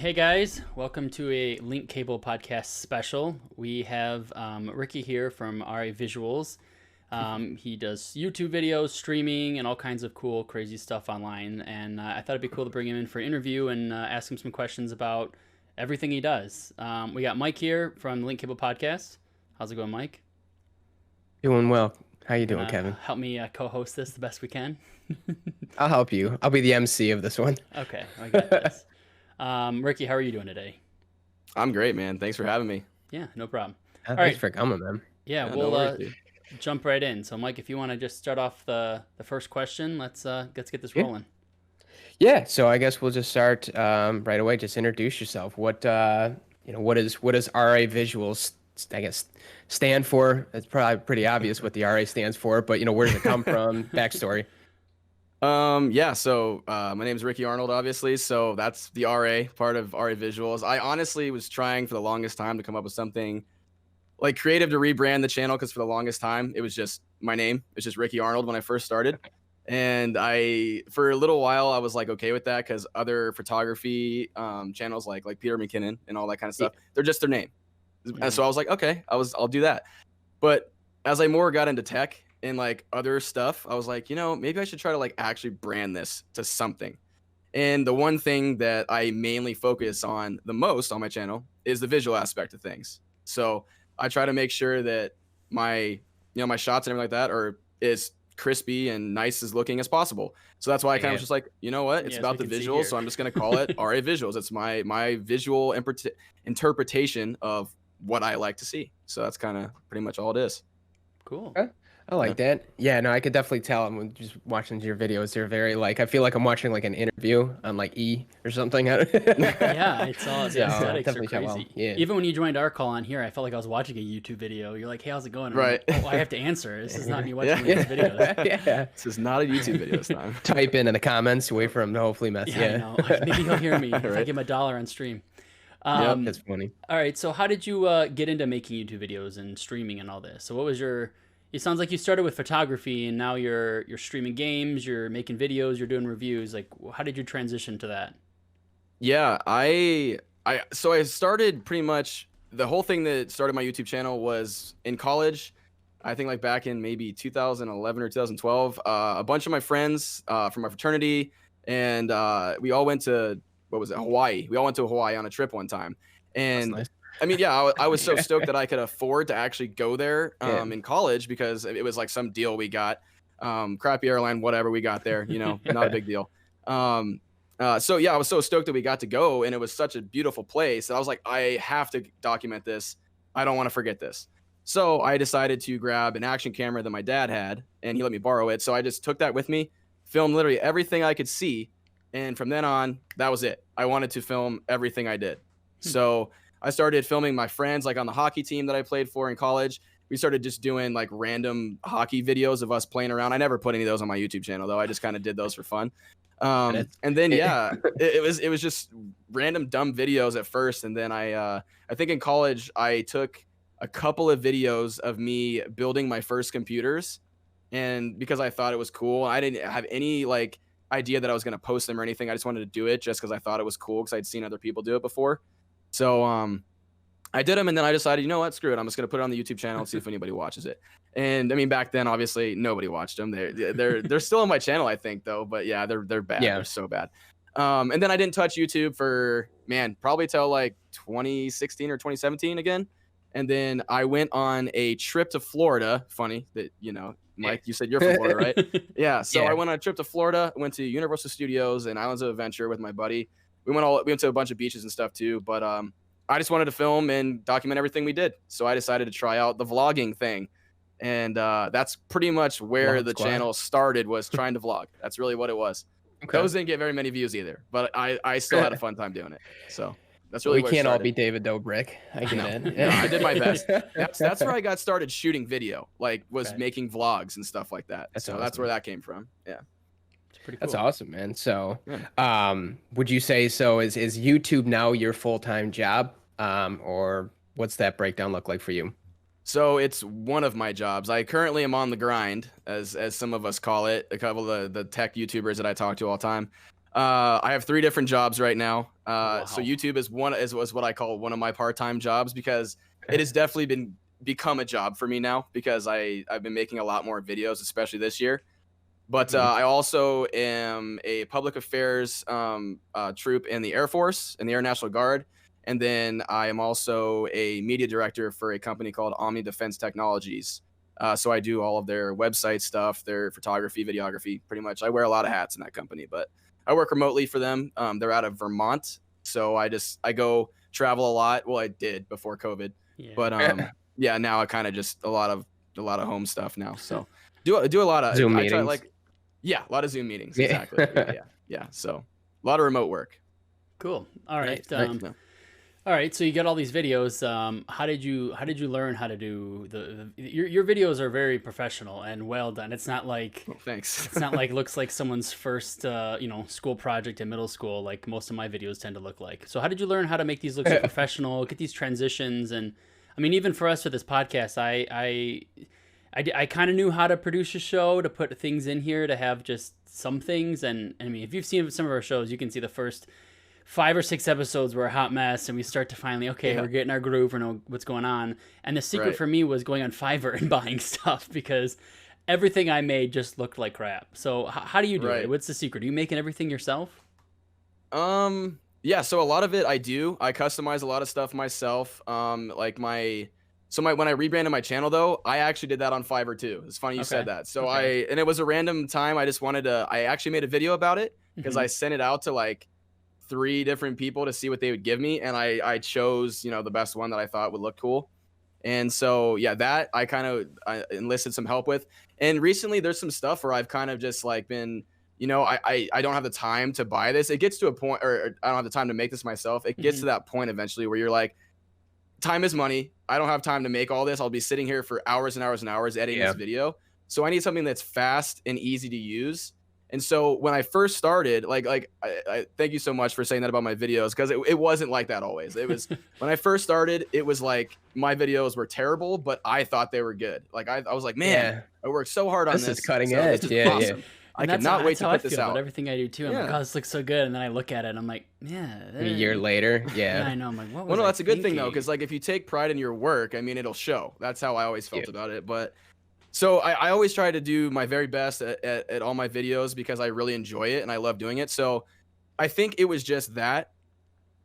Hey guys, welcome to a Link Cable podcast special. We have Ricky here from RA Visuals. He does YouTube videos, streaming, and all kinds of cool, crazy stuff online. And I thought it'd be cool to bring him in for an interview and ask him some questions about everything he does. We got Mike here from the Link Cable podcast. How's it going, Mike? Doing well. How you doing, Gonna Kevin? help me co-host this the best we can. I'll help you. I'll be the MC of this one. Okay, I got this. Ricky, how are you doing today? I'm great, man. Thanks for having me. Yeah, no problem. Thanks right. for coming, man. Yeah, Yeah, no we'll worries, dude. jump right in. So, Mike, if you want to just start off the first question, let's get this Yeah. rolling. Yeah, so I guess we'll just start right away. Just introduce yourself. What does RA Visuals, I guess, stand for? It's probably pretty obvious what the RA stands for, but where does it come from? Backstory. My name is Ricky Arnold, obviously. So that's the RA part of RA Visuals. I honestly was trying for the longest time to come up with something like creative to rebrand the channel because for the longest time it was just my name. It's just Ricky Arnold when I first started. And for a little while, I was like okay with that because other photography channels like Peter McKinnon and all that kind of stuff, they're just their name. And so I was like, okay, I'll do that. But as I more got into tech and like other stuff, I was like, maybe I should try to like actually brand this to something. And the one thing that I mainly focus on the most on my channel is the visual aspect of things. So I try to make sure that my shots and everything like that are as crispy and nice as looking as possible. So that's why I kind of was just like, you know what? It's Yeah, as about we the can see visuals. here. So I'm just going to call it RA Visuals. It's my visual interpretation of what I like to see. So that's kind of pretty much all it is. Cool. Okay. I like that. Yeah, no, I could definitely tell. I'm just watching your videos. They're very I feel like I'm watching like an interview on like E or something. Yeah, it's all the So, aesthetics are definitely shot crazy. well. Yeah. Even when you joined our call on here, I felt like I was watching a YouTube video. You're like, "Hey, how's it going?" And I'm Right. like, oh, I have to answer. This is not me watching Yeah. these videos. Yeah. This is not a YouTube video this time. Type in the comments. Wait for him to hopefully mess. Yeah, I know. Maybe he'll hear me if I Right. give him $1 on stream. Yep. That's funny. All right. So, how did you get into making YouTube videos and streaming and all this? So, what was your? It sounds like you started with photography, and now you're streaming games, you're making videos, you're doing reviews. Like, how did you transition to that? Yeah, I started pretty much the whole thing that started my YouTube channel was in college. I think like back in maybe 2011 or 2012. A bunch of my friends from my fraternity and we all went to Hawaii. We all went to Hawaii on a trip one time, and That's nice. I mean, yeah, I was so stoked that I could afford to actually go there Yeah. in college because it was like some deal we got, crappy airline, whatever we got there, not a big deal. So yeah, I was so stoked that we got to go, and it was such a beautiful place that I was like, I have to document this. I don't want to forget this. So I decided to grab an action camera that my dad had, and he let me borrow it. So I just took that with me, filmed literally everything I could see, and from then on, that was it. I wanted to film everything I did. So I started filming my friends, like on the hockey team that I played for in college. We started just doing like random hockey videos of us playing around. I never put any of those on my YouTube channel though. I just kind of did those for fun. And then yeah, it was just random dumb videos at first, and then I think in college I took a couple of videos of me building my first computers, and because I thought it was cool, I didn't have any like idea that I was going to post them or anything. I just wanted to do it just because I thought it was cool because I'd seen other people do it before. So I did them, and then I decided, you know what, screw it. I'm just gonna put it on the YouTube channel and see if anybody watches it. And I mean, back then, obviously, nobody watched them. They're still on my channel, I think, though. But yeah, they're bad. Yeah. They're so bad. And then I didn't touch YouTube for probably till like 2016 or 2017 again. And then I went on a trip to Florida. Funny that Mike, you said you're from Florida, right? Yeah. So Yeah. I went on a trip to Florida. Went to Universal Studios and Islands of Adventure with my buddy. We went to a bunch of beaches and stuff too. But I just wanted to film and document everything we did. So I decided to try out the vlogging thing. And that's pretty much where Vlog the squad. channel started, was trying to vlog. That's really what it was. Okay. Those didn't get very many views either, but I still had a fun time doing it. So that's really We where it can't all started. be David Dobrik. I get know. it. No, I did my best. That's where I got started shooting video, was Okay. making vlogs and stuff like that. That's so awesome. that's where that came from. Yeah. It's pretty cool. That's awesome, man. So, Yeah. would you say so? Is YouTube now your full-time job, or what's that breakdown look like for you? So it's one of my jobs. I currently am on the grind, as some of us call it. A couple of the tech YouTubers that I talk to all the time. I have 3 different jobs right now. So Wow. YouTube is what I call one of my part-time jobs, because it has definitely become a job for me now, because I've been making a lot more videos, especially this year. But Mhm. I also am a public affairs troop in the Air Force, in the Air National Guard. And then I am also a media director for a company called Omni Defense Technologies. So I do all of their website stuff, their photography, videography, pretty much. I wear a lot of hats in that company, but I work remotely for them. They're out of Vermont. So I go travel a lot. Well, I did before COVID, Yeah. but yeah, now I kind of just a lot of home stuff now. So do a lot of, Zoom I try meetings. like, yeah, a lot of Zoom meetings. Yeah. Exactly. Yeah. So a lot of remote work. Cool. All right. Nice. No. All right. So you got all these videos. How did you learn how to do your videos are very professional and well done. It's not like Oh, thanks. it's not like looks like someone's first school project in middle school like most of my videos tend to look like. So how did you learn how to make these look so professional, get these transitions? And I mean, even for us for this podcast, I kind of knew how to produce a show, to put things in here, to have just some things. And I mean, if you've seen some of our shows, you can see the first 5 or 6 episodes were a hot mess, and we start to finally, we're getting our groove, or know what's going on. And the secret Right. for me was going on Fiverr and buying stuff, because everything I made just looked like crap. So how do you do it? Right. What's the secret? Are you making everything yourself? Yeah, so a lot of it I do. I customize a lot of stuff myself. Like when I rebranded my channel though, I actually did that on Fiverr too. It's funny you Okay. said that. So Okay. and it was a random time. I actually made a video about it, because Mhm. I sent it out to like 3 different people to see what they would give me, and I chose, the best one that I thought would look cool. And so yeah, that I enlisted some help with. And recently there's some stuff where I've kind of just like been, I don't have the time to buy this. It gets to a point, or I don't have the time to make this myself. It gets to Mhm. that point eventually where you're like, time is money. I don't have time to make all this. I'll be sitting here for hours and hours and hours editing Yeah. this video. So I need something that's fast and easy to use. And so when I first started, I thank you so much for saying that about my videos, because it wasn't like that always. It was when I first started, it was like my videos were terrible, but I thought they were good. Like I was like, man, Yeah. I worked so hard on This this. is cutting So edge. this is Yeah. awesome. I And cannot wait that's to how put I this feel about out. everything I do too. I'm like, Yeah. oh, this looks so good, and then I look at it, and I'm like, yeah. A year later. Yeah, Yeah. I know. I'm like, what was Well, no, I that's a good thing though, thinking? because like if you take pride in your work, I mean, it'll show. That's how I always felt Yeah. about it. But so I always try to do my very best at all my videos, because I really enjoy it and I love doing it. So I think it was just that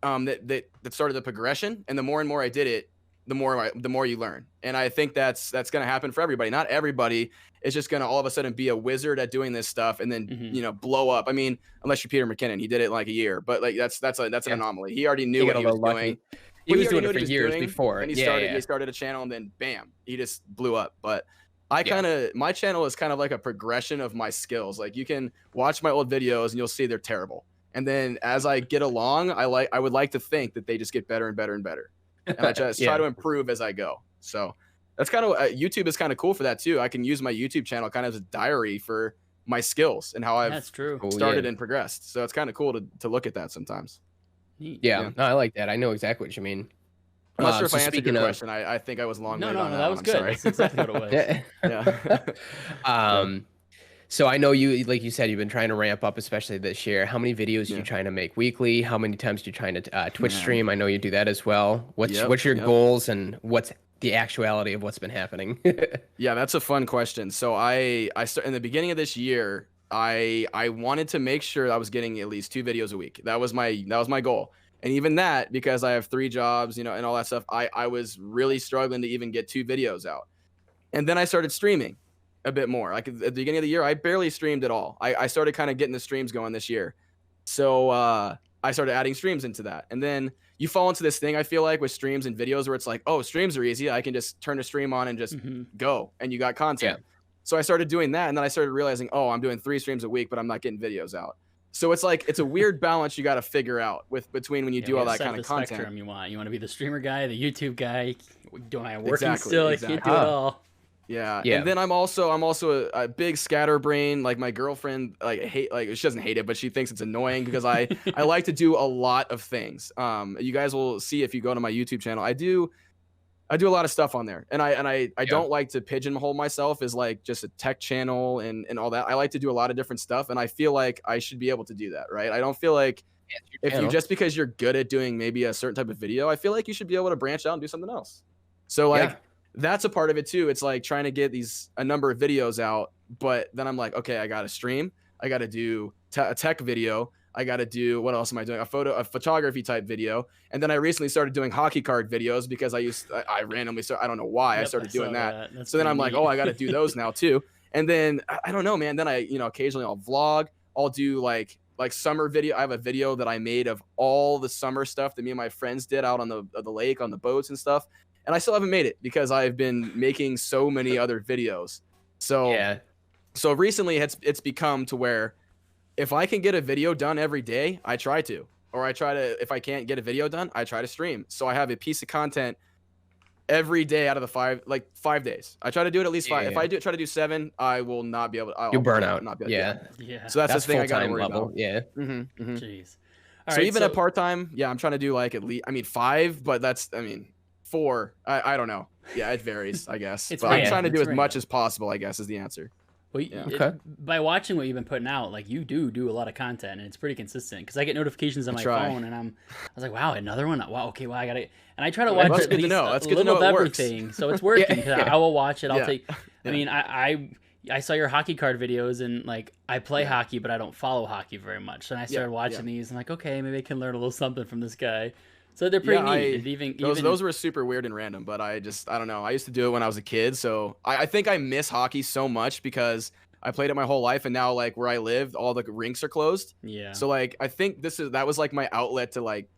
that started the progression, and the more and more I did it, the more you learn. And I think that's gonna happen for everybody. Not everybody is just gonna all of a sudden be a wizard at doing this stuff and then Mhm. blow up. I mean, unless you're Peter McKinnon, he did it in like a year, but like that's an Yeah. anomaly. He already He knew what got a he was little doing. lucky. He Well, was already doing knew it what for he was years doing, before. and Yeah. he started a channel, and then bam, he just blew up. But I Yeah. my channel is kind of like a progression of my skills. Like you can watch my old videos and you'll see they're terrible. And then as I get along, I would like to think that they just get better and better and better. And I just try Yeah. to improve as I go. So that's kind of YouTube is kind of cool for that too. I can use my YouTube channel kind of as a diary for my skills and how I've That's true. Cool. started Yeah. and progressed. So it's kind of cool to look at that sometimes. Neat. Yeah. Yeah. No, I like that. I know exactly what you mean. I'm not sure if So I answered speaking your of, question. I think I was No, long-winded no, on no, that that one. was I'm good. sorry. That's exactly what it was. yeah. Yeah. um, so I know you, like you said, you've been trying to ramp up, especially this year. How many videos are Yeah. you trying to make weekly? How many times are you trying to Twitch Man. stream? I know you do that as well. What's Yep, your yep. goals, and what's the actuality of what's been happening? Yeah, that's a fun question. So I start in the beginning of this year, I wanted to make sure I was getting at least 2 videos a week. That was my goal. And even that, because I have 3 jobs, and all that stuff, I was really struggling to even get 2 videos out. And then I started streaming a bit more. Like at the beginning of the year, I barely streamed at all. I started kind of getting the streams going this year. So I started adding streams into that. And then you fall into this thing, I feel like, with streams and videos where it's like, oh, streams are easy. I can just turn a stream on and just Mhm. go, and you got content. Yeah. So I started doing that, and then I started realizing, oh, I'm doing 3 streams a week, but I'm not getting videos out. So it's like it's a weird balance you got to figure out between when you Yeah, do what all that side kind the of content. spectrum you want. You want to be the streamer guy, the YouTube guy. Do I working Exactly, still? I can't do it exactly. all. Yeah. Yeah. And then I'm also a big scatterbrain. Like my girlfriend, she doesn't hate it, but she thinks it's annoying because I like to do a lot of things. You guys will see if you go to my YouTube channel. I do a lot of stuff on there, and I don't like to pigeonhole myself as like just a tech channel and all that. I like to do a lot of different stuff, and I feel like I should be able to do that, right? I don't feel like if you just because you're good at doing maybe a certain type of video, I feel like you should be able to branch out and do something else. So like that's a part of it too. It's like trying to get a number of videos out, but then I'm like, okay, I got to stream, I got to do a tech video. I got to do, what else am I doing? A photography type video. And then I recently started doing hockey card videos because I randomly started, I don't know why I started doing that. So then I'm like, oh, I got to do those now too. And then I don't know, man. Then occasionally I'll vlog. I'll do like summer video. I have a video that I made of all the summer stuff that me and my friends did out on the lake, on the boats and stuff. And I still haven't made it because I've been making so many other videos. So recently it's become to where if I can get a video done every day, I try to. Or I try to, if I can't get a video done, I try to stream. So I have a piece of content every day out of the 5 days. I try to do it at least 5. If I try to do 7, I will not be able to. You'll burn out. Not be able to. Yeah. So that's the thing I got to worry level. about. Yeah. Jeez. All So right, even at part-time, I'm trying to do like at least, 5, but that's, 4. I don't know. Yeah, it varies, I guess. But I'm trying to do as much as possible, I guess, is the answer. Well, by watching what you've been putting out, like you do a lot of content, and it's pretty consistent. Because I get notifications on my phone, and I was like, wow, another one. Wow, okay, well I got to, and I try to watch at least a little of everything, so it's working. I will watch it. I'll take. I mean, I saw your hockey card videos, and like I play hockey, but I don't follow hockey very much. So I started watching these, and like, okay, maybe I can learn a little something from this guy. So they're pretty neat. Those were super weird and random, but I don't know. I used to do it when I was a kid, so I think I miss hockey so much because I played it my whole life, and now like where I live, all the rinks are closed. Yeah. So like I think that was like my outlet to like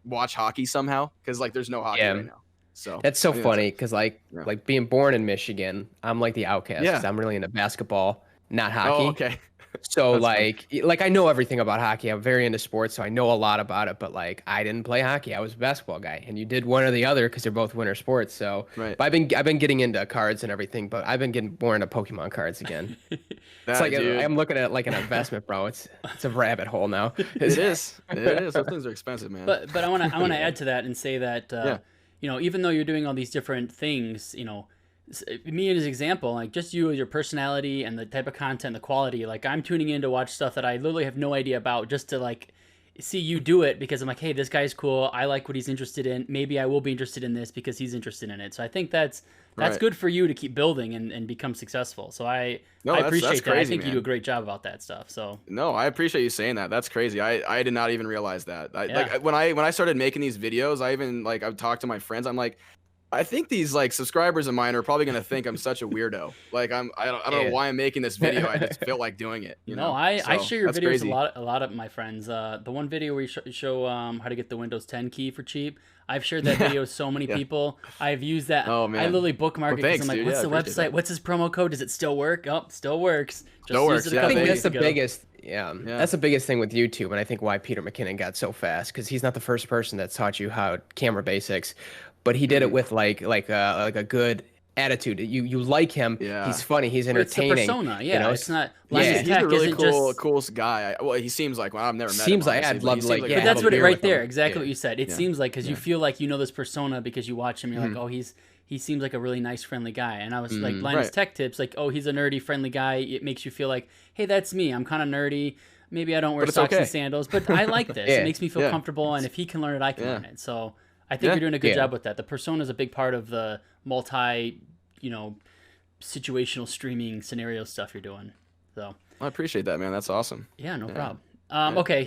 watch hockey somehow because like there's no hockey right now. So that's so funny because like being born in Michigan, I'm like the outcast because I'm really into basketball, not hockey. Oh, okay. So like I know everything about hockey. I'm very into sports, so I know a lot about it. But like I didn't play hockey. I was a basketball guy, and you did one or the other because they're both winter sports. So but I've been getting into cards and everything, but I've been getting more into Pokemon cards again. It's like I'm looking at it like an investment, bro. It's a rabbit hole now. It is. Those things are expensive, man. But I want to add to that and say that even though you're doing all these different things, me as an example, like just you as your personality and the type of content, the quality, like I'm tuning in to watch stuff that I literally have no idea about just to like see you do it because I'm like, hey, this guy's cool. I like what he's interested in. Maybe I will be interested in this because he's interested in it. So I think that's good for you to keep building and become successful. So I appreciate that. I think you do a great job about that stuff. So no, I appreciate you saying that. That's crazy. I did not even realize that. Like when I started making these videos, I've talked to my friends. I'm like, I think these like subscribers of mine are probably gonna think I'm such a weirdo. Like I don't know why I'm making this video. I just feel like doing it. I share your videos a lot of my friends. The one video where you show how to get the Windows 10 key for cheap. I've shared that video with so many people. I've used that. Oh man, I literally bookmark it because I'm like, what's the website? That. What's his promo code? Does it still work? Oh, still works. Still works. I think that's the biggest. That's the biggest thing with YouTube, and I think why Peter McKinnon got so fast because he's not the first person that taught you how camera basics. But he did it with like a good attitude. You like him. Yeah. He's funny. He's entertaining. It's the persona. Yeah. It's not. He's a really cool guy. Well, he seems like. Well, I've never met him. Seems like I'd love to like. But that's what it right there. Exactly what you said. It seems like because you feel like you know this persona because you watch him. You're like, oh, he seems like a really nice, friendly guy. And I was like, Linus Tech Tips, like, oh, he's a nerdy, friendly guy. It makes you feel like, hey, that's me. I'm kind of nerdy. Maybe I don't wear socks and sandals, but I like this. It makes me feel comfortable. And if he can learn it, I can learn it. So. I think you're doing a good job with that. The persona is a big part of the situational streaming scenario stuff you're doing. So I appreciate that, man. That's awesome. Yeah, no problem.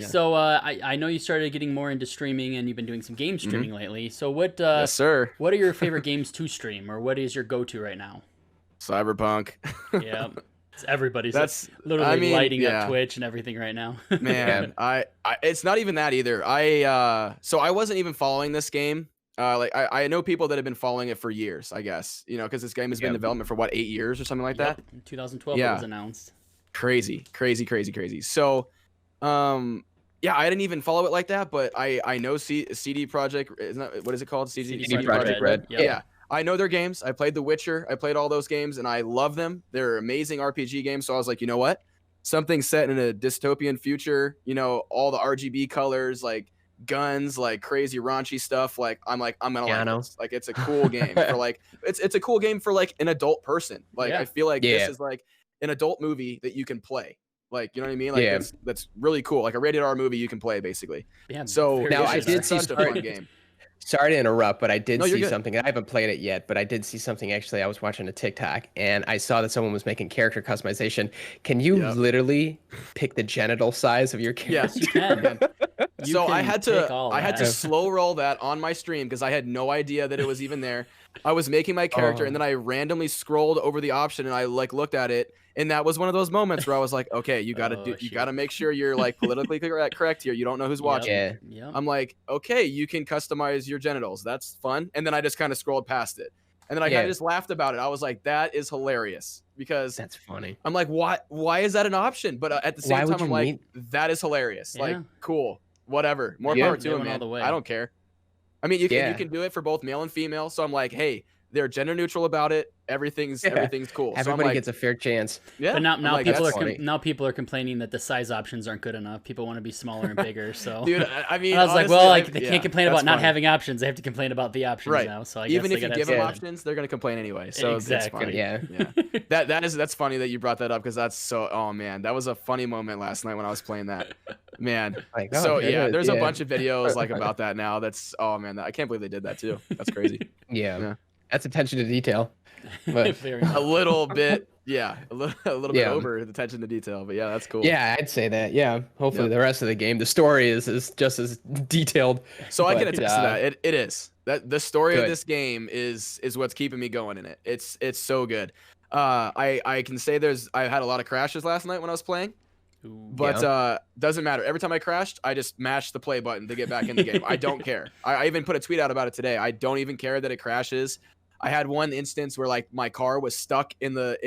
So I know you started getting more into streaming and you've been doing some game streaming lately. So what? Yes, sir. What are your favorite games to stream, or what is your go-to right now? Cyberpunk. Yeah. Everybody's literally lighting up Twitch and everything right now. Man, I it's not even that either. So I wasn't even following this game. I know people that have been following it for years, I guess, because this game has been in development for 8 years or something like that. In 2012 it was announced. Crazy. So, I didn't even follow it like that, but I know CD Projekt, isn't that, what is it called? CD Projekt Red. Yeah. I know their games. I played The Witcher. I played all those games, and I love them. They're amazing RPG games. So I was like, you know what? Something set in a dystopian future. All the RGB colors, like guns, like crazy raunchy stuff, like I'm gonna like Keanu. this. Like it's a cool game for like it's a cool game for like an adult person. Like Yeah. I feel like Yeah. this is like an adult movie that you can play. Like, you know what I mean? Like Yeah. that's really cool. Like a rated R movie you can play basically. Yeah, So very Now, it's I rated just did see such a Sorry. fun game. Sorry to interrupt, but I did No, you're see good. something. I haven't played it yet, but I did see something. Actually, I was watching a TikTok and I saw that someone was making character customization. Can you Yep. literally pick the genital size of your Yes, character? you can. You So I can had pick to all I had to that. slow roll that on my stream because I had no idea that it was even there. I was making my character and then I randomly scrolled over the option and I like looked at it, and that was one of those moments where I was like, okay, you gotta Oh, you shoot. gotta make sure you're like politically correct here. You don't know who's watching. Yeah. Yep. I'm like, okay, you can customize your genitals. That's fun. And then I just kind of scrolled past it. And then I kind Yeah. of just laughed about it. I was like, that is hilarious because That's funny. I'm like, why is that an option? But at the Why same would time, I'm you like, need- that is hilarious. Like, Yeah. cool, whatever, more Yeah. power They to him, went all man. the way. I don't care. I mean, you Yeah. can do it for both male and female. So I'm like, hey, they're gender neutral about it. Everything's Yeah. cool. So I'm Everybody like, gets a fair chance. yeah. But now I'm like, people that's are funny. now people are complaining that the size options aren't good enough. People want to be smaller and bigger. So dude. I mean, and I was like, honestly, well, I- like they yeah, can't complain that's about not funny. having options. They have to complain about the options Right. now. So I Even guess if they you gotta give them Yeah. options, they're gonna complain anyway. So Exactly. it's funny. Yeah. Yeah. That's funny that you brought that up because that's so. Oh man, that was a funny moment last night when I was playing that. Man. Like, So okay, yeah, there's a yeah. bunch of videos like about that now. That's oh man, I can't believe they did that too. That's crazy. Yeah. Yeah. That's attention to detail. But Very A little bit, yeah, a little bit Yeah. over the attention to detail, but yeah, that's cool. yeah, I'd say that. Yeah. Hopefully Yep. the rest of the game, the story is just as detailed. So I can But, attest to that. It is that the story of Good. this game is what's keeping me going in it. It's so good. I can say I had a lot of crashes last night when I was playing. Ooh. But doesn't matter. Every time I crashed, I just mashed the play button to get back in the game. I don't care. I even put a tweet out about it today. I don't even care that it crashes. I had one instance where like my car was stuck in the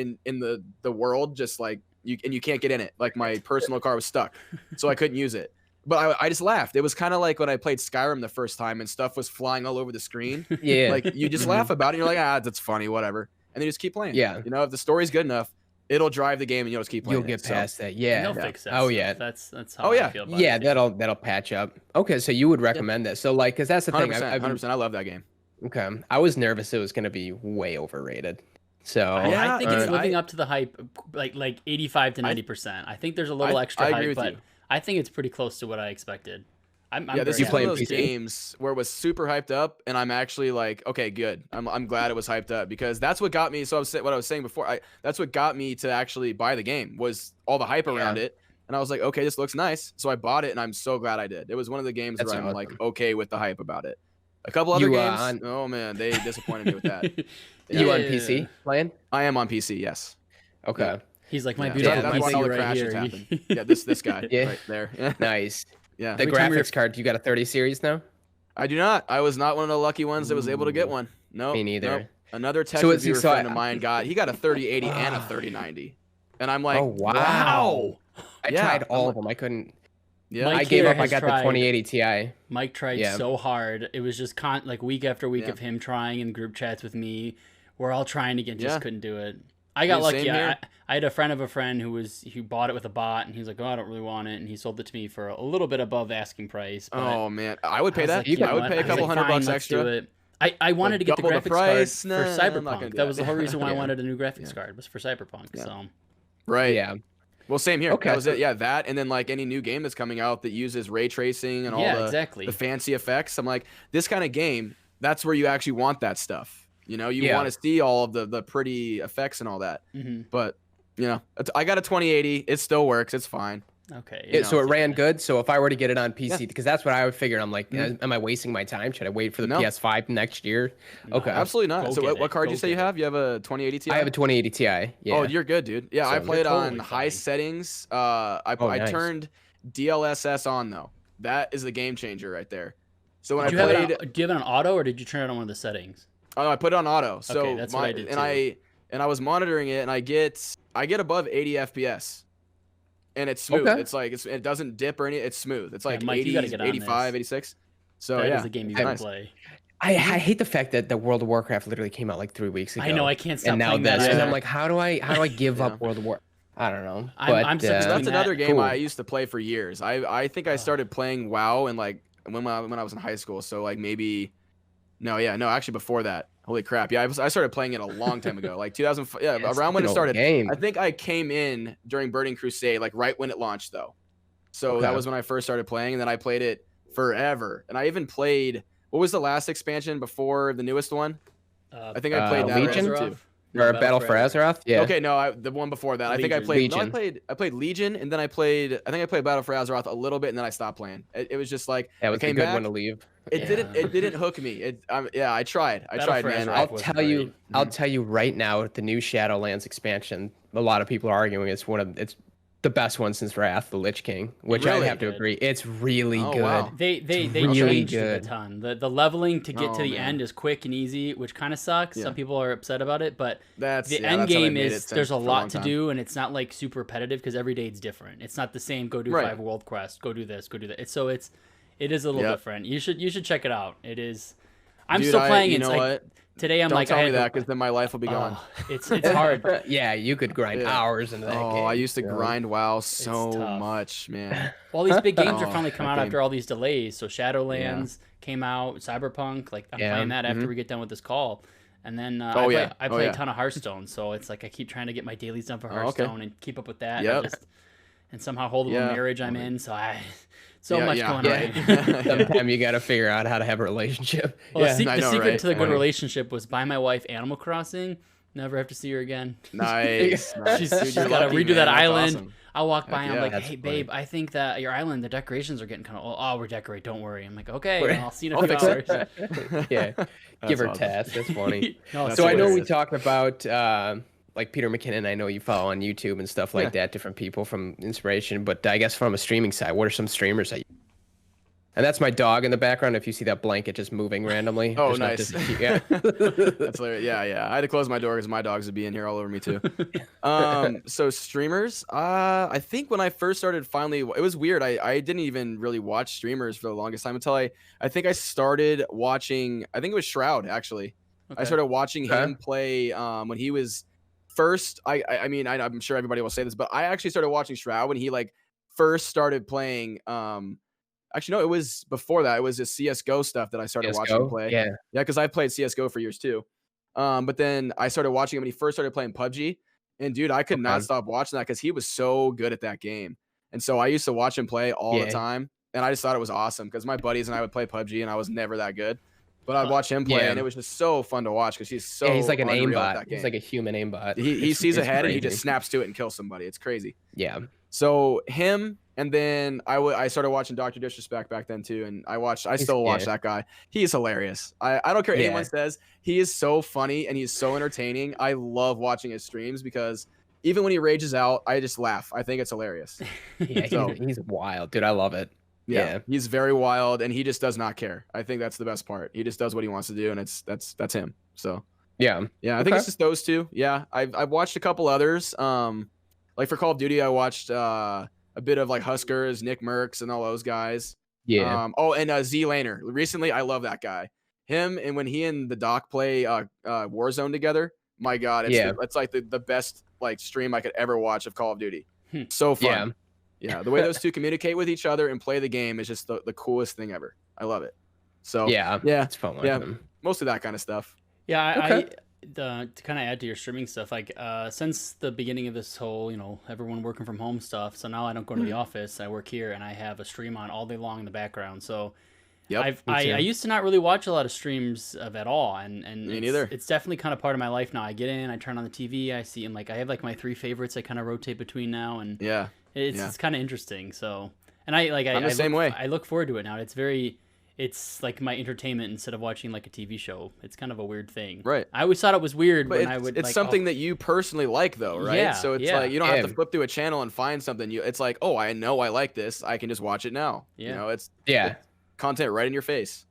world, just like you can't get in it. Like my personal car was stuck, so I couldn't use it. But I just laughed. It was kind of like when I played Skyrim the first time and stuff was flying all over the screen. Yeah. Like you just laugh about it. And you're like, that's funny, whatever. And then you just keep playing. Yeah. You know, if the story's good enough, it'll drive the game and you'll just keep playing. You'll get it. So- past that. And Yeah. they'll Yeah. fix that. Oh, stuff. yeah. That's how Oh, I yeah. feel about Yeah, it. too. that'll patch up. Okay, so you would recommend this. So like, cause that's the thing. 100%. I've been, 100%. I love that game. okay. I was nervous it was gonna be way overrated. So Yeah, I think it's dude, living I- up to the hype, like 85 to 90%. I think there's a little extra I agree hype, with but you. I think it's pretty close to what I expected. I'm Yeah, this very is play one happy. of those PC? games where it was super hyped up, and I'm actually like, okay, good. I'm glad it was hyped up because that's what got me. So what I was saying before, that's what got me to actually buy the game was all the hype around it, and I was like, okay, this looks nice. So I bought it, and I'm so glad I did. It was one of the games That's where I'm awesome. like okay with the hype about it. A couple other You, games, on- oh man, they disappointed me with that. you on Yeah. PC playing? I am on PC, yes. Okay. He's like my Yeah, beautiful that's why PC all the right crashes here. happen. Yeah, this guy Yeah. right there. Nice. Yeah. The Every time we were- graphics card, you got a 30 series now? I do not. I was not one of the lucky ones that was able to get one. No, Me neither. Another tech So it's- reviewer so friend I- of mine he got a 3080 and a 3090, and I'm like, Oh, wow. I Yeah, tried I'm all like- of them. I couldn't. Yeah, Mike I gave here up. I has got tried- the 2080 Ti. Mike tried Yeah. so hard. It was just like week after week Yeah. of him trying in group chats with me. We're all trying to get, just Yeah. couldn't do it. I got Dude, lucky. same here. I had a friend of a friend who bought it with a bot, and he's like, "Oh, I don't really want it," and he sold it to me for a little bit above asking price. But Oh man, I would pay I was that. like, you know I would what? pay a I was couple like, $100 fine, let's do extra. it. I wanted to get the double the graphics price? card Nah, for I'm not gonna Cyberpunk. do That was the that. whole reason why I Yeah. wanted a new graphics Yeah. card was for Cyberpunk. Yeah. So Right. Yeah. Well, same here. Okay, That was so- it. Yeah, that and then like any new game that's coming out that uses ray tracing and all yeah, the exactly. the fancy effects. I'm like, this kind of game, that's where you actually want that stuff. You know, you Yeah. want to see all of the pretty effects and all that. hmm But you know, I got a 2080. It still works. It's fine. Okay. Yeah, yeah, so it I'll take ran that. good. So if I were to get it on PC, because that's what I would figure. I'm like, Mhm. am I wasting my time? Should I wait for the No. PS5 next year? No, Okay. Absolutely not. Go So get what it. card Go you say you get it. have? You have a 2080 Ti? I have a 2080 Ti. Yeah. Oh, you're good, dude. Yeah, I So- played You're on totally high fine. settings. I nice. turned DLSS on though. That is the game changer right there. So when Did you I have played, it on, do you have it on auto, or did you turn it on one of the settings? oh, I put it on auto. So Okay, that's what I did too. I was monitoring it, and I get above 80 FPS, and it's smooth. Okay. It's like it doesn't dip or anything. It's smooth. It's Yeah, like Mike, you 80, gotta get on 85, this. 86. So That is yeah, the game you it's gotta nice. play. I hate the fact that the World of Warcraft literally came out like 3 weeks ago. I know I can't stop and now playing this, that. and either. I'm like, how do I give Yeah. up World of War? I don't know. I'm But such a So Between that's that- another game cool. I used to play for years. I think I started playing WoW in like when I was in high school. So like maybe no, actually before that. Holy crap. Yeah, I started playing it a long time ago. Like 2005, yeah, It's around when an it old started. game. I think I came in during Burning Crusade, like right when it launched though. So that Okay. was when I first started playing, and then I played it forever. And I even played, what was the last expansion before the newest one? I think I played that Legion? also too. Or Battle for Azeroth? Yeah. Okay, no, the one before that. I think I Legion. played. No, Legion. I played Legion, and then I played Battle for Azeroth a little bit, and then I stopped playing. It was just like That I was a came good back. one to leave. It didn't hook me. Yeah, I tried, Battle for man. Azeroth I'll was tell great. you. I'll tell you right now. The new Shadowlands expansion. A lot of people are arguing it's the best one since Wrath, the Lich King, which I Really? have to agree. It's really Oh, good. wow. They really changed it good. a ton. The leveling to get to Oh, the man. end is quick and easy, which kind of sucks. Yeah. Some people are upset about it, but That's the yeah, end that's how they game made is it there's a for long lot to time. do, and it's not like super repetitive because every day it's different. It's not the same. Go do Right. 5 world quests. Go do this. Go do that. It is a little Yep. different. You should check it out. It is. I'm Dude, still playing. You It's know like what? today. I'm Don't like tell I me had that, to- because then my life will be gone. it's hard. Yeah, you could grind Yeah. hours into that game. I used to you know? grind WoW so tough. much, man. Well, these big games are Oh, finally come that out game. after all these delays. So Shadowlands came out, Cyberpunk. Like I'm Yeah, playing that after we get done with this call, and then Oh, yeah. I Oh, play yeah. a ton of Hearthstone. So it's like I keep trying to get my dailies done for Oh, okay. Hearthstone and keep up with that. Yep. And somehow hold the Yeah. marriage I'm in. So Yeah, much yeah, going right. on. Sometimes you got to figure out how to have a relationship. Well, yeah. I the know, secret right? to the good Funny. relationship was buy my wife Animal Crossing. Never have to see her again. Nice. nice. She's Dude, you're got to lucky, redo man. that That's island. awesome. I'll walk by Heck and I'm yeah. like, That's hey, funny. babe, I think that your island, the decorations are getting kind of old. Oh, we're decorate. Don't worry. I'm like, okay, We're- I'll see you in I'll a few fix hours. it. Yeah. Give her awesome. tasks. That's funny. No, That's So I know we hilarious. talked about like Peter McKinnon. I know you follow on YouTube and stuff like that. Different people from inspiration, but I guess from a streaming side, what are some streamers that you? And that's my dog in the background. If you see that blanket just moving randomly. Oh, There's not nice. just- yeah. That's hilarious. Yeah. I had to close my door because my dogs would be in here all over me too. So streamers, I think when I first started, finally, it was weird. I didn't even really watch streamers for the longest time until I think I started watching. I think it was Shroud actually. I Okay. started watching Okay. him play when he was first. I mean, I'm sure everybody will say this, but I actually started watching Shroud when he like first started playing. Actually, no, it was before that. It was just CS:GO stuff that I started watching him CS:GO? play. Yeah. Yeah, because I played CS:GO for years too. But then I started watching him when he first started playing PUBG. And dude, I could not Okay. stop watching that because he was so good at that game. And so I used to watch him play all the Yeah. time. And I just thought it was awesome because my buddies and I would play PUBG and I was never that good. But I'd watch him play Yeah. and it was just so fun to watch because he's so Yeah, he's like an unreal at aimbot. that game. He's like a human aimbot. He sees it's ahead and he crazy. just snaps to it and kills somebody. It's crazy. Yeah. So him, and then I started watching Dr. Disrespect back then too, and I still watch that guy. He's hilarious. I don't care what anyone says. He is so funny and he's so entertaining. I love watching his streams because even when he rages out, I just laugh. I think it's hilarious. Yeah, So- he's wild, dude. I love it. Yeah. He's very wild and he just does not care. I think that's the best part. He just does what he wants to do, and that's him. So Yeah. yeah, I think it's Okay. just those two. Yeah, I've watched a couple others. Like for Call of Duty, I watched a bit of like Huskers, Nick Merckx, and all those guys. Yeah. And Z Laner. Recently, I love that guy. Him, and when he and the Doc play Warzone together, my God, it's like the best like stream I could ever watch of Call of Duty. So fun. Yeah, the way those two communicate with each other and play the game is just the coolest thing ever. I love it. So Yeah. yeah, It's fun. yeah. With him. most of that kind of stuff. Yeah, Okay. to kind of add to your streaming stuff, like since the beginning of this whole, everyone working from home stuff, so now I don't go to the office. I work here, and I have a stream on all day long in the background. So Yep, I too. used to not really watch a lot of streams of at all, and Me it's, neither. it's definitely kind of part of my life now. I get in, I turn on the TV, I see, and like I have like my 3 favorites I kind of rotate between now, and Yeah. it's kind of interesting. So, and I'm the same way. I look forward to it now. It's like my entertainment instead of watching like a TV show. It's kind of a weird thing. Right. I always thought it was weird But when I would. it's like, something that you personally like, though, right? Yeah, So it's yeah. like you don't have Yeah. to flip through a channel and find something. It's like, oh, I know I like this. I can just watch it now. Yeah. It's Yeah. content right in your face.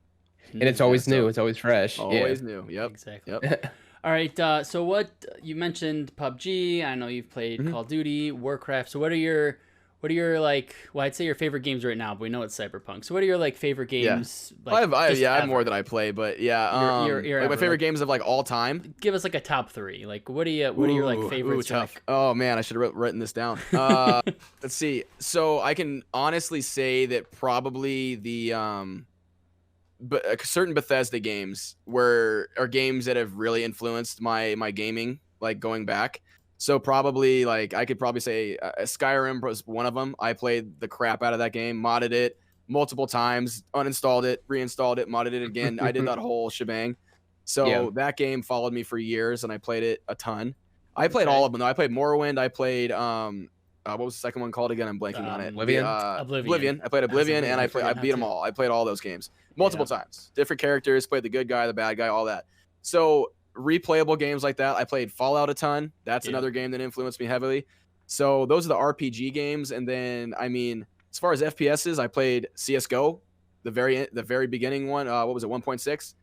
And it's always so- new. It's always fresh. Always new. Yep. Exactly. Yep. All right. So what you mentioned PUBG. I know you've played Mm-hmm. Call of Duty, Warcraft. So what are what are your like? Well, I'd say your favorite games right now, but we know it's Cyberpunk. So what are your like favorite Yeah. games? I have Like, just I have ever? more than I play, but yeah. Your Like my ever, favorite like, games of like all time. give us like a top 3. Like what are your like favorites? Or, Tough. like, Oh man, I should have written this down. Let's see. So I can honestly say that probably the but certain Bethesda games are games that have really influenced my gaming, like going back. So probably like I could probably say Skyrim was one of them. I played the crap out of that game, modded it multiple times, uninstalled it, reinstalled it, modded it again. I did that whole shebang. So that game followed me for years, and I played it a ton. I played all of them though. I played Morrowind. I played what was the second one called again? I'm blanking on it. Oblivion? Oblivion. I played Oblivion, and I forget beat them how to. all. I played all those games multiple times. Different characters, played the good guy, the bad guy, all that. So replayable games like that. I played Fallout a ton. That's another game that influenced me heavily. So those are the RPG games. And then, I mean, as far as FPSs, I played CSGO, the very beginning one. What was it, 1.6?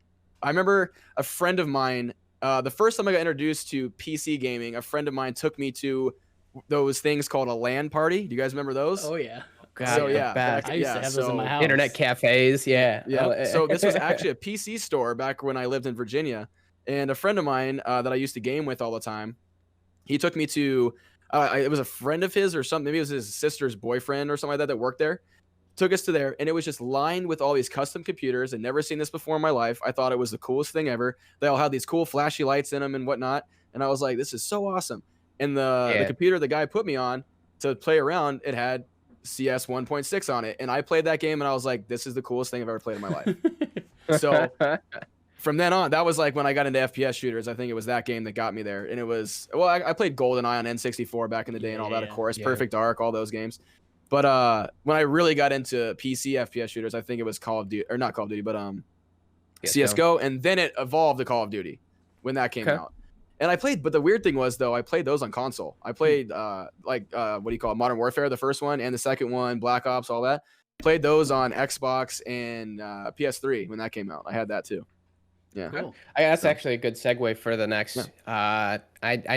I remember a friend of mine, the first time I got introduced to PC gaming, a friend of mine took me to those things called a LAN party. Do you guys remember those? Oh yeah. God, So the yeah, best. I used to have those in my house. Internet cafes, yeah. So this was actually a PC store back when I lived in Virginia, and a friend of mine that I used to game with all the time, he took me to. It was a friend of his or something. Maybe it was his sister's boyfriend or something like that worked there. Took us to there, and it was just lined with all these custom computers. I'd never seen this before in my life. I thought it was the coolest thing ever. They all had these cool flashy lights in them and whatnot, and I was like, "This is so awesome." And the computer the guy put me on to play around, it had CS 1.6 on it, and I played that game, and I was like, "This is the coolest thing I've ever played in my life." So from then on, that was like when I got into FPS shooters. I think it was that game that got me there, and it was I played GoldenEye on N64 back in the day and all that, of course, Perfect Dark, all those games. But when I really got into PC FPS shooters, I think it was Call of Duty, or not Call of Duty, but CS:GO, and then it evolved to Call of Duty when that came out. And I played, but the weird thing was though, I played those on console. I played what do you call it, Modern Warfare, the first one, and the second one, Black Ops, all that. Played those on Xbox and PS3 when that came out. I had that too. Yeah, Cool. That's actually a good segue for the next. I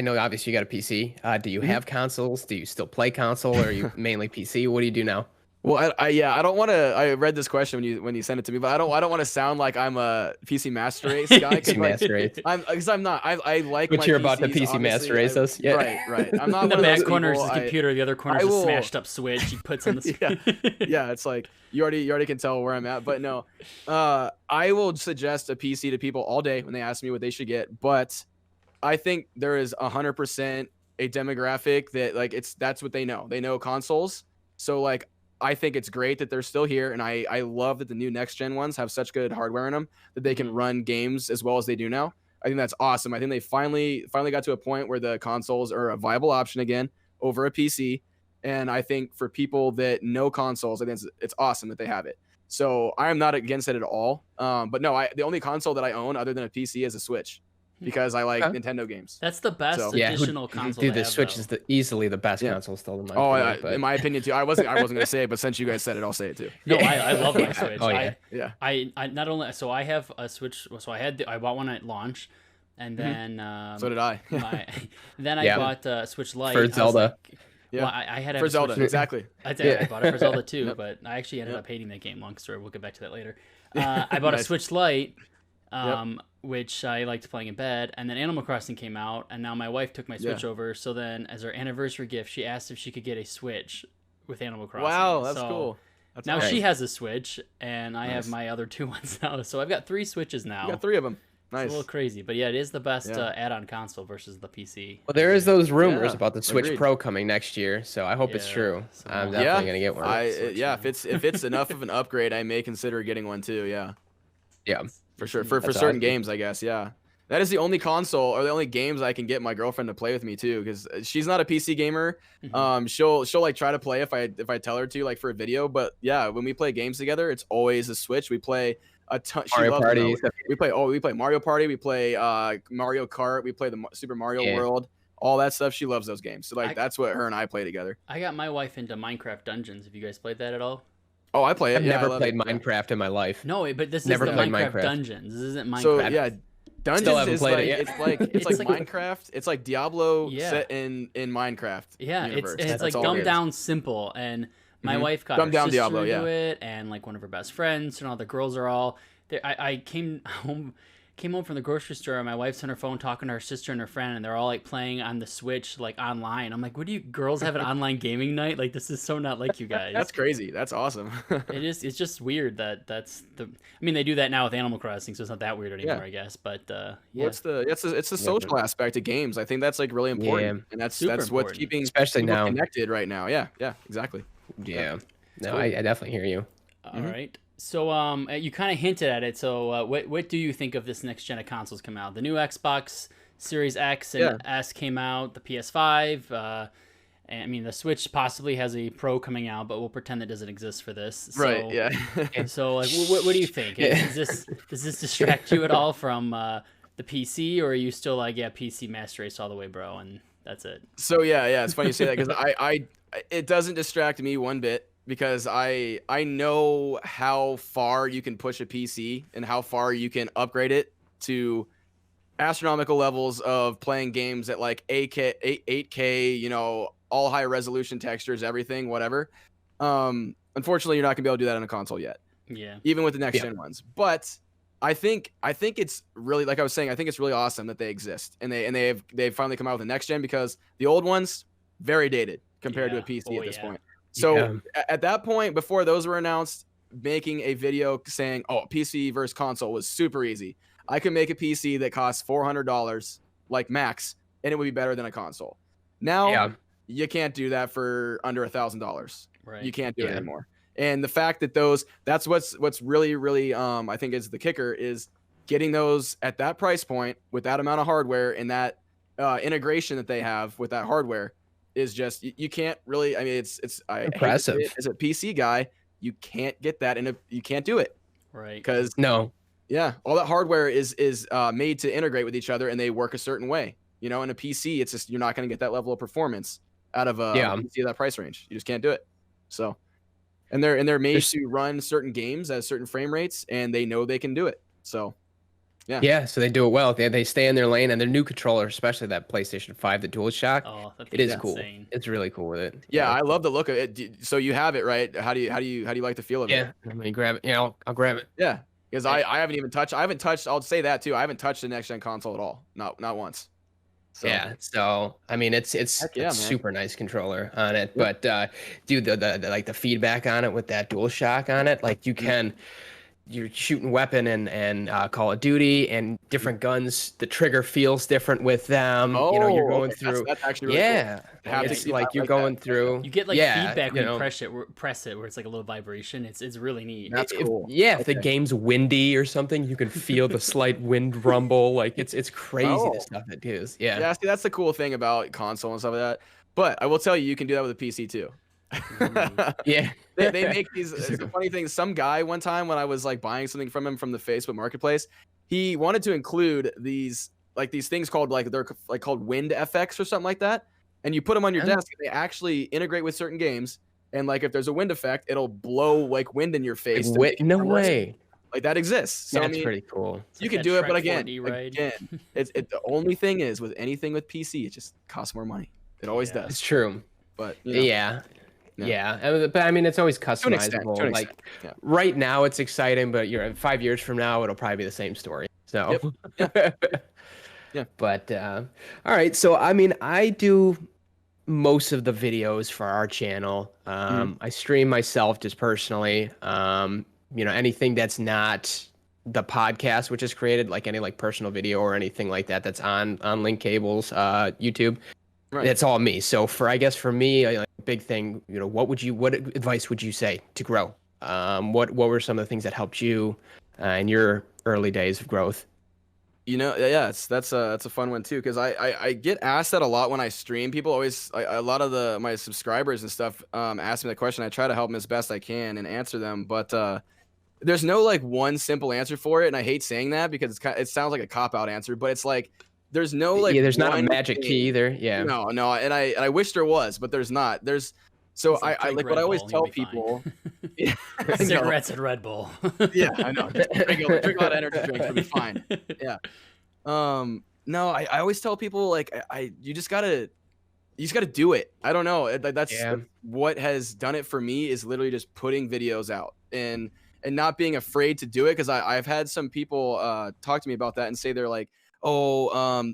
know obviously you got a PC. Do you have consoles? Do you still play console, or are you mainly PC? What do you do now? Well, I don't want to. I read this question when you sent it to me, but I don't want to sound like I'm a PC master race guy. PC master race. Because I'm not. I like. But my you're PCs, about to PC master race us. Yeah. Right. I'm not In the one of those back corner is people, his computer. The other corner is a will- smashed up Switch. He puts on the yeah. It's like you already can tell where I'm at. But no, I will suggest a PC to people all day when they ask me what they should get. But I think there is 100% a demographic that like that's what they know. They know consoles. So like. I think it's great that they're still here, and I love that the new next gen ones have such good hardware in them that they can run games as well as they do now. I think that's awesome. I think they finally got to a point where the consoles are a viable option again over a PC, and I think for people that know consoles, I think it's awesome that they have it. So I am not against it at all. But no, the only console that I own other than a PC is a Switch. Because I like Nintendo games. That's the best additional console. Dude, the to have, Switch though. is easily the best console still in my opinion. In my opinion too. I wasn't gonna say it, but since you guys said it, I'll say it too. No, I love my Switch. Oh yeah. I not only I have a Switch. So I bought one at launch, and then so did I. Then I bought a Switch Lite for Zelda. Well, I had for Zelda, exactly. I bought it for Zelda too, but I actually ended up hating that game. Long story. We'll get back to that later. I bought a Switch Lite. Which I liked playing in bed, and then Animal Crossing came out, and now my wife took my Switch over. So then, as her anniversary gift, she asked if she could get a Switch with Animal Crossing. Wow, that's cool. That's now she has a Switch, and I have my other 2 ones now. So I've got 3 Switches now. You got 3 of them. Nice. It's a little crazy, but yeah, it is the best add-on console versus the PC. Well, there is those rumors about the Switch Pro coming next year, so I hope it's true. So I'm definitely gonna get one. If it's enough of an upgrade, I may consider getting one too. Yeah. For sure. For certain games, I guess. Yeah. That is the only console or the only games I can get my girlfriend to play with me too, because she's not a PC gamer. She'll like try to play if I tell her to, like for a video. But yeah, when we play games together, it's always a Switch. We play a ton. Mario Party. We play Mario Party. We play Mario Kart. We play the Super Mario World. All that stuff. She loves those games. So like that's what her and I play together. I got my wife into Minecraft Dungeons. Have you guys played that at all? Oh, I play it. I've never played Minecraft in my life. No, but this Never is the played Minecraft Minecraft. Dungeons. This isn't Minecraft. So yeah, Dungeons haven't is played like it yet. it's like like- Minecraft. It's like Diablo Yeah. set in Minecraft. Yeah, universe. it's That's like all it dumbed is. down simple, and my Mhm. wife got Dumbed her down sister Diablo, into yeah. it, and like one of her best friends, and all the girls are all there. I came home from the grocery store, and my wife's on her phone talking to her sister and her friend, and they're all like playing on the Switch, like online. I'm like, what do you girls have an online gaming night? Like, this is so not like you guys. That's crazy. That's awesome. It is. It's just weird that's the. I mean, they do that now with Animal Crossing, so it's not that weird anymore, Yeah. I guess. But Well, yeah, it's the social aspect of games. I think that's like really important, and that's Super what's important. keeping Especially people now. connected right now. Yeah, exactly. Yeah. No, Cool. I definitely hear you. all right. So you kind of hinted at it. So what do you think of this next gen of consoles come out? The new Xbox Series X and S came out. The PS5. And I mean, the Switch possibly has a Pro coming out, but we'll pretend that doesn't exist for this. So, Right. Yeah. So like, what do you think? Does this distract you at all from the PC, or are you still like, yeah, PC master race all the way, bro, and that's it? So yeah, it's funny you say that because I it doesn't distract me one bit because I know how far you can push a PC and how far you can upgrade it to astronomical levels of playing games at like 8K, you know, all high resolution textures, everything, whatever. Unfortunately, you're not gonna be able to do that on a console yet, Yeah. even with the next gen ones. But I think it's really, like I was saying, I think it's really awesome that they exist and they've finally come out with the next gen, because the old ones very dated compared to a PC at this point. So at that point, before those were announced, making a video saying, "Oh, PC versus console" was super easy. I could make a PC that costs $400 like max, and it would be better than a console. Now you can't do that for under $1,000. Right. You can't do it anymore. And the fact that that's what's really I think is the kicker, is getting those at that price point with that amount of hardware and that integration that they have with that hardware is just, you can't really, I mean, it's impressive. As a PC guy, you can't get that you can't do it. Right. Because yeah, all that hardware is made to integrate with each other, and they work a certain way. You know, in a PC, it's just, you're not going to get that level of performance out of a PC at that price range. You just can't do it. So, and they're made to run certain games at certain frame rates, and they know they can do it. So, yeah. So they do it well. They stay in their lane, and their new controller, especially that PlayStation 5, the DualShock. Oh, that it is thing's cool. insane. It's really cool with it. Yeah, I love the look of it. So you have it, right? How do you like the feel of it? Yeah, I'm gonna grab it. Yeah, I'll grab it. Yeah, because I haven't even touched. I'll say that too. I haven't touched the next gen console at all. Not once. So. Yeah, so I mean, it's super nice controller on it, but dude, the like the feedback on it with that DualShock on it, like you can, you're shooting weapon and Call of Duty and different guns, the trigger feels different with them. You know, you're going through. That's actually really cool. It's like you're going through. You get like feedback when you press it, where it's like a little vibration. It's really neat. That's cool. If the game's windy or something, you can feel the slight wind rumble. Like it's crazy the stuff it does. Yeah. See, that's the cool thing about console and stuff like that. But I will tell you, you can do that with a PC too. They make these. It's a funny thing. Some guy one time, when I was like buying something from him from the Facebook Marketplace, he wanted to include these things called they're called wind FX or something like that, and you put them on your desk. And they actually integrate with certain games, and like if there's a wind effect, it'll blow like wind in your face. No way. Like that exists. So That's I mean, pretty cool. You can do it, but again, it's the only thing is with anything with PC, it just costs more money. It always does. It's true. But but I mean, it's always customizable. Like right now, it's exciting, but 5 years from now, it'll probably be the same story. So, But all right. So I mean, I do most of the videos for our channel. I stream myself just personally. Anything that's not the podcast, which is created, like any like personal video or anything like that, that's on Link Cable's YouTube. Right. It's all me. So for me, a big thing, what advice would you say to grow? What were some of the things that helped you in your early days of growth? That's a fun one too, because I get asked that a lot when I stream. People always, a lot of my subscribers and stuff ask me that question. I try to help them as best I can and answer them, but there's no like one simple answer for it, and I hate saying that because it sounds like a cop-out answer, but it's like there's no like there's not a magic key either. No, and I wish there was, but there's not. So I like what I always tell people. Cigarettes and Red Bull. Yeah, I know. Drink a lot of energy drinks, will be fine. Yeah. No, I always tell people like you just gotta do it. I don't know. That's Yeah. what has done it for me is literally just putting videos out and not being afraid to do it. Cause I've had some people talk to me about that and say they're like, oh,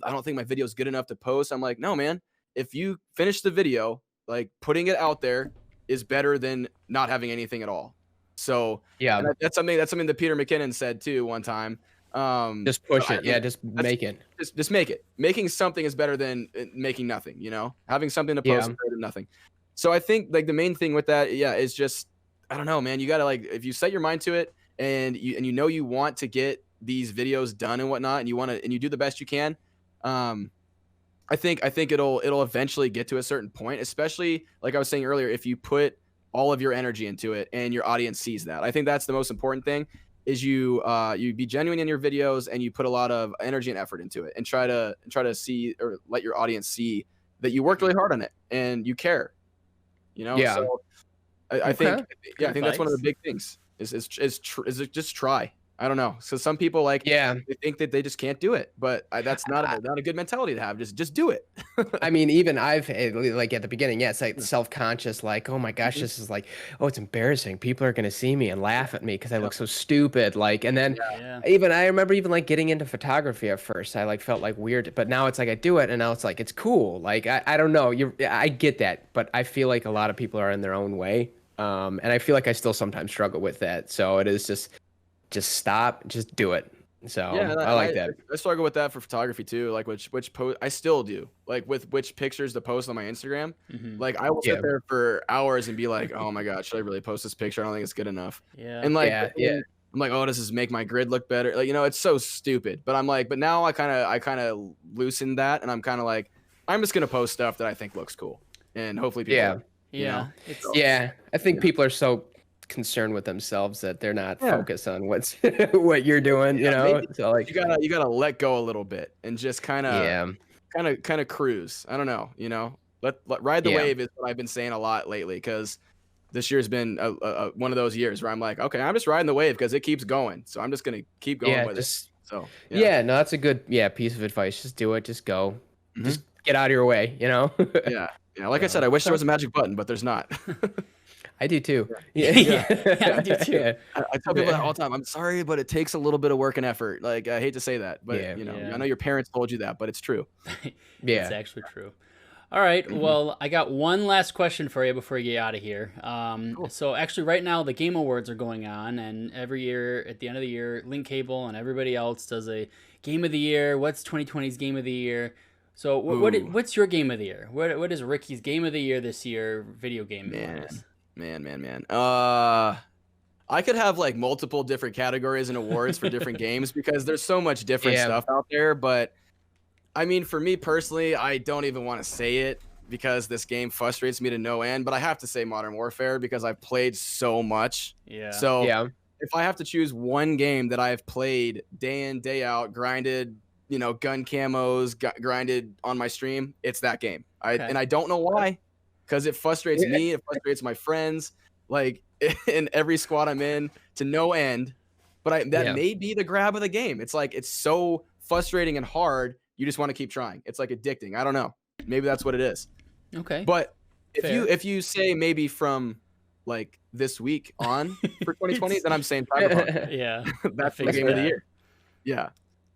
I don't think my video is good enough to post. I'm like, no, man, if you finish the video, like putting it out there is better than not having anything at all. So Yeah. and that's something that Peter McKinnon said too one time. Just So push it. Yeah. Just make it. just make it. Making something is better than making nothing, you know? Having something to post Yeah. is better than nothing. So I think like the main thing with that, yeah, is just I don't know, man. You gotta like if you set your mind to it and you know you want to get these videos done and whatnot, and you do the best you can. I think it'll eventually get to a certain point, especially like I was saying earlier, if you put all of your energy into it and your audience sees that. I think that's the most important thing is you be genuine in your videos and you put a lot of energy and effort into it and try to see or let your audience see that you worked really hard on it and you care. You know? Yeah. So I think I think that's one of the big things is just try. I don't know. So some people like Yeah. they think that they just can't do it, but that's not a good mentality to have. Just do it. I mean, even I've like at the beginning, yeah, it's like self-conscious, like, oh my gosh, Mhm. this is like, oh, it's embarrassing. People are gonna see me and laugh at me because I look so stupid. Like, and then Yeah. even I remember even like getting into photography at first. I like felt like weird, but now it's like I do it, and now it's like it's cool. Like I don't know, I get that, but I feel like a lot of people are in their own way, and I feel like I still sometimes struggle with that. So it is just stop, just do it. So Yeah, I like that. I struggle with that for photography too. Like which post I still do. Like with which pictures to post on my Instagram. Mhm. Like I will Yeah. sit there for hours and be like, oh my god, should I really post this picture? I don't think it's good enough. Yeah. And like Yeah. I'm like, oh, does this make my grid look better? Like it's so stupid. But I'm like, but now I kind of loosened that, and I'm kind of like, I'm just gonna post stuff that I think looks cool, and hopefully people. Yeah. Like it, you Yeah. know? It's So, Yeah, I think Yeah. people are so concerned with themselves that they're not Yeah. focused on what's what you're doing, you know? Maybe So like, you gotta let go a little bit and just yeah, kind of cruise. I don't know, let ride the yeah, wave is what I've been saying a lot lately because this year's been one of those years where I'm like, okay, I'm just riding the wave because it keeps going, so I'm just gonna keep going yeah, with it. just So yeah, no, that's a good piece of advice. Just do it, just go, Mhm. just get out of your way, you know? yeah. Like I So, said, I wish there was a magic button, but there's not. I do too. Yeah. Yeah, Yeah, I do too. yeah, I tell people that all the time. I'm sorry, but it takes a little bit of work and effort. Like I hate to say that, but Yeah. Yeah. I know your parents told you that, but it's true. It's yeah. actually true. All right. Mhm. Well, I got one last question for you before you get out of here. Cool. So actually, right now the Game Awards are going on, and every year at the end of the year, Link Cable and everybody else does a Game of the Year. What's 2020's Game of the Year? So Ooh. what's your Game of the Year? What is Ricky's Game of the Year this year, video game wise? Man. I could have like multiple different categories and awards for different games because there's so much different Yeah. stuff out there. But I mean, for me personally, I don't even want to say it because this game frustrates me to no end. But I have to say Modern Warfare because I've played so much. Yeah. So Yeah. if I have to choose one game that I've played day in, day out, grinded, gun camos, grinded on my stream, it's that game. Okay. And I don't know why, because it frustrates me, it frustrates my friends, like in every squad I'm in to no end. But that Yeah. may be the grab of the game. It's like it's so frustrating and hard, you just want to keep trying. It's like addicting. I don't know. Maybe that's what it is. Okay. But Fair. if you say maybe from like this week on for 2020, then I'm saying Cyberpunk. Yeah. That's the figured game of the that. year. Yeah.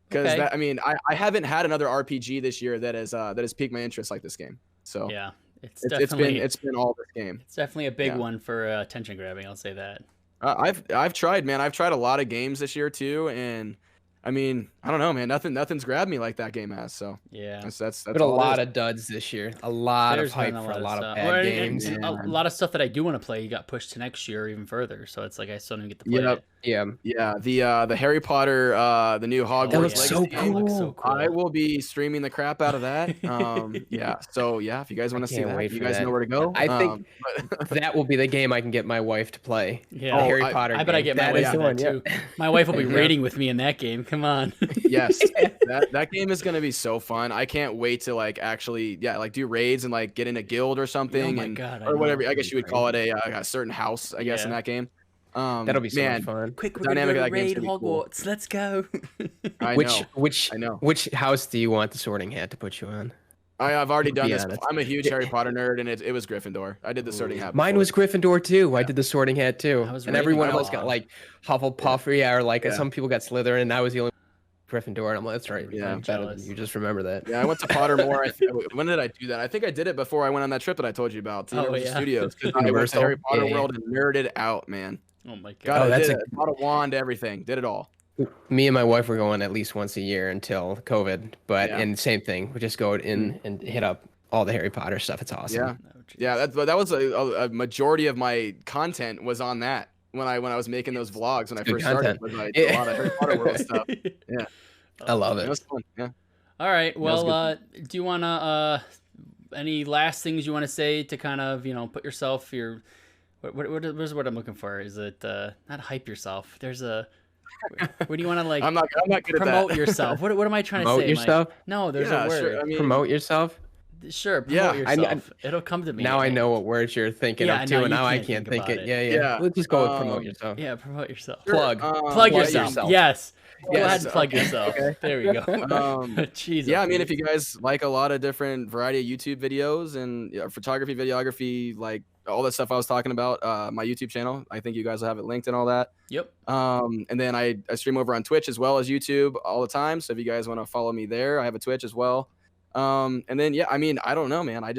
Because Okay. I mean, I haven't had another RPG this year that has piqued my interest like this game. So Yeah. It's it's definitely been all this game. it's definitely a big Yeah. one for attention grabbing. I'll say that. I've tried, man. I've tried a lot of games this year too, and I mean, I don't know, man. Nothing's grabbed me like that game has. So Yeah. that's But a all it lot is. of duds this year. A lot There's of hype been for a lot of stuff. bad Well, and games. Yeah. a lot of stuff that I do want to play got pushed to next year or even further. So it's like I still don't even get to play Yep. it. Yeah. Yeah, the Harry Potter, the new Hogwarts That looks so Legacy. That looks so cool. I cool. will be streaming the crap out of that. Yeah. So yeah, if you guys want to see can't that, wait you for guys that. know where to go. I think but- that will be the game I can get my wife to play. Yeah. The Oh, Harry I- Potter I bet I game. get my That wife is to the that one, yeah. too. My wife will be Yeah. raiding with me in that game. Come on. yes, that game is gonna be so fun. I can't wait to like actually do raids and like get in a guild or something Oh my and God, I or whatever. know. I guess you would call it a certain house. I guess in Yeah. that game. That'll be so much man, fun. Quick, we're dynamic gonna of go that game's raid gonna be cool. Hogwarts. Let's go. I know. Which house do you want the Sorting Hat to put you on? I've already done Be this. honest. I'm a huge Harry Potter nerd, and it was Gryffindor. I did the Sorting Hat. Mine before. was Gryffindor too. I did the Sorting Hat too, I was and everyone Ravenclaw. else got like Hufflepuff, or like Yeah. some people got Slytherin, and I was the only Gryffindor. And I'm like, that's right. Yeah. I'm better than you. Just remember that. Yeah, I went to Pottermore. When did I do that? I think I did it before I went on that trip that I told you about to Universal Studios. Because I went to Universal? Harry Potter Yeah. World and nerded out, man. Oh my Got god. Oh, that's did it. Bought a wand, everything. Did it all. Me and my wife were going at least once a year until COVID, but Yeah. and same thing. We just go in and hit up all the Harry Potter stuff. It's awesome. Yeah. Oh, jeez. Yeah, that was a majority of my content was on that when I was making those vlogs when I Good first started. content. Was I did a lot of Harry Potter World stuff. Yeah, I love it it. was fun. Yeah. All right. was Well, do you want to any last things you want to say to kind of put yourself what's what I'm looking for? Is it not hype yourself? There's a what do you want to like? I'm not good promote at that. yourself. What am I trying to Promote say? yourself? No, there's Yeah, a word. sure. I mean, Promote yourself. Sure, Yeah, promote I kn- yourself. It'll come to me. Now I know what words you're thinking Yeah, of no, too, and you now I can't can't think think about it. it. Yeah. Yeah, Let's just go with promote yourself. Yeah, promote yourself. Plug. Plug yourself. Yes. Go Yes, ahead and plug okay, yourself. okay. There we go. Jeez, Yeah, I mean, okay. if you guys like a lot of different variety of YouTube videos and photography, videography, like all that stuff I was talking about, my YouTube channel, I think you guys will have it linked and all that. Yep. And then I stream over on Twitch as well as YouTube all the time. So if you guys want to follow me there, I have a Twitch as well. And then, yeah, I mean, I don't know, man. I'm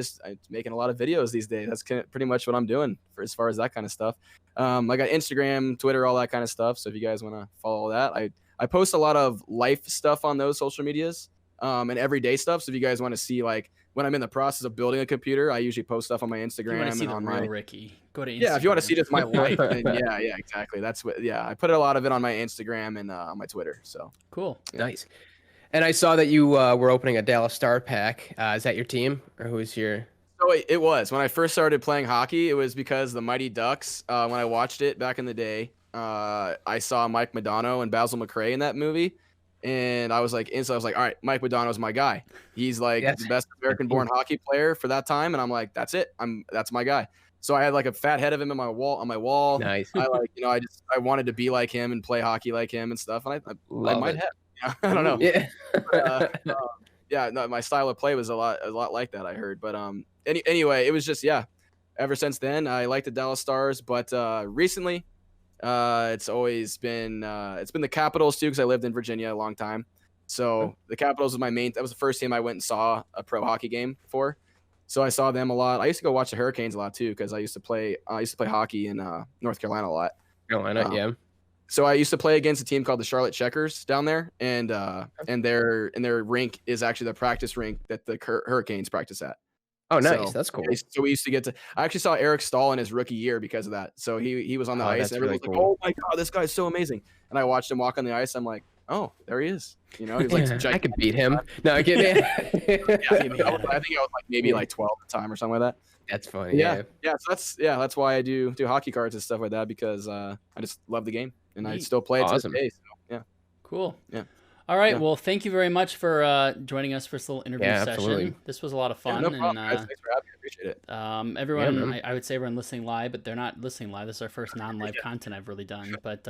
making a lot of videos these days. That's pretty much what I'm doing for as far as that kind of stuff. I got Instagram, Twitter, all that kind of stuff. So if you guys want to follow all that, I post a lot of life stuff on those social medias, and everyday stuff. So if you guys want to see, like, when I'm in the process of building a computer, I usually post stuff on my If you Instagram want to see and the on real my Ricky, go to Instagram. yeah. If you want to see just my life, then yeah, exactly. That's what. Yeah, I put a lot of it on my Instagram and on my Twitter. So Cool. Nice. And I saw that you were opening a Dallas Star Pack. Is that your team, or who's your? So it was when I first started playing hockey. It was because the Mighty Ducks. When I watched it back in the day, I saw Mike Modano and Basil McRae in that movie, and I was like, instantly, I was like, all right, Mike Modano's my guy. He's like Yes. the best American-born hockey player for that time, and I'm like, that's it. That's my guy. So I had like a fat head of him on my wall. Nice. I like, I wanted to be like him and play hockey like him and stuff, and I Love might it. have. I don't know. Yeah. Yeah, no, my style of play was a lot like that, I heard. But anyway, it was just ever since then I like the Dallas Stars, but recently it's always been the Capitals too, because I lived in Virginia a long time. So the Capitals was that was the first team I went and saw a pro hockey game for. So I saw them a lot. I used to go watch the Hurricanes a lot too, because I used to play hockey in North Carolina a lot. Carolina, yeah. So I used to play against a team called the Charlotte Checkers down there, and their rink is actually the practice rink that the Hurricanes practice at. Oh, nice. So, That's cool. So we used to get to. I actually saw Eric Stahl in his rookie year because of that. So he was on the Oh, ice, that's and everyone was really like, "Oh my god, this guy's so amazing!" And I watched him walk on the ice. I'm like, "Oh, there he is." He's like, Yeah, I could beat him. No, I can't. I think I was like maybe like 12 at the time or something like that. That's funny. Yeah. Yeah. So that's why I do hockey cards and stuff like that, because I just love the game and I Neat. still play it to this Awesome. day. So yeah. Cool. Yeah. All right. Yeah. Well, thank you very much for joining us for this little interview Yeah, session. absolutely. This was a lot of fun. No problem, and guys. Thanks for having me. I appreciate it. everyone, man. I would say everyone listening live, but they're not listening live. This is our first non-live content I've really done. But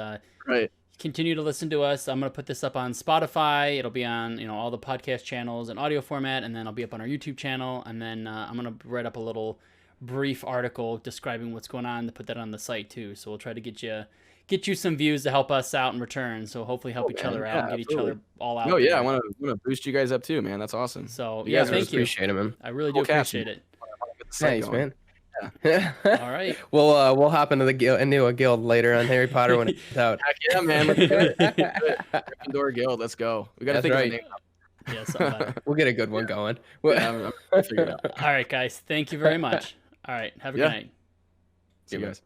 Right. continue to listen to us. I'm going to put this up on Spotify. It'll be on all the podcast channels in audio format, and then I'll be up on our YouTube channel. And then I'm going to write up a little brief article describing what's going on to put that on the site too. So we'll try to get you some views to help us out in return. So hopefully help each other out, and get each other all out. Oh yeah, there. I want to boost you guys up too, man. That's awesome. So You yeah, guys are thank you. Appreciate it, man. I really do Cool cast, appreciate it. Get the site Nice, going. man. All right. We'll hop into the guild later on Harry Potter when it's out. Heck yeah, man. Let's do it. Gryffindor Guild. Let's go. We got to That's think right. of a name. Yeah, something about it. We'll get a good one going. Yeah, I'm figure it out. All right, guys. Thank you very much. All right. Have a good Yeah. night. See you guys.